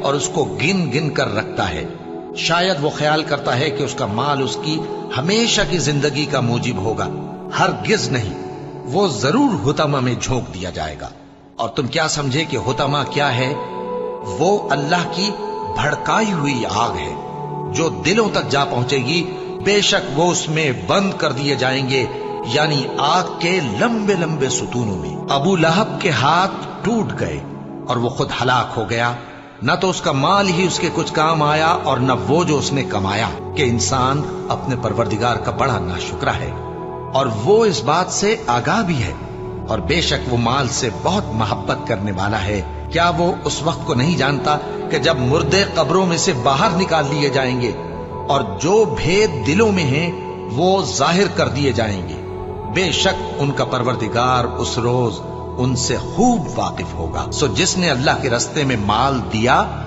اور اس کو گن گن کر رکھتا ہے۔ شاید وہ خیال کرتا ہے کہ اس کا مال اس کی ہمیشہ کی زندگی کا موجب ہوگا۔ ہرگز نہیں، وہ ضرور حطمہ میں جھونک دیا جائے گا۔ اور تم کیا سمجھے کہ حطمہ کیا ہے؟ وہ اللہ کی بھڑکائی ہوئی آگ ہے جو دلوں تک جا پہنچے گی۔ بے شک وہ اس میں بند کر دیے جائیں گے، یعنی آگ کے لمبے لمبے ستونوں میں۔ ابو لہب کے ہاتھ ٹوٹ گئے اور وہ خود ہلاک ہو گیا، نہ تو اس کا مال ہی اس کے کچھ کام آیا اور نہ وہ جو اس نے کمایا، کہ انسان اپنے پروردگار کا بڑا ناشکرا ہے اور وہ اس بات سے آگاہ بھی ہے، اور بے شک وہ مال سے بہت محبت کرنے والا ہے۔ کیا وہ اس وقت کو نہیں جانتا کہ جب مردے قبروں میں سے باہر نکال لیے جائیں گے اور جو بھید دلوں میں ہیں وہ ظاہر کر دیے جائیں گے؟ بے شک ان کا پروردگار اس روز ان سے خوب واقف ہوگا۔ سو جس نے اللہ کے رستے میں مال دیا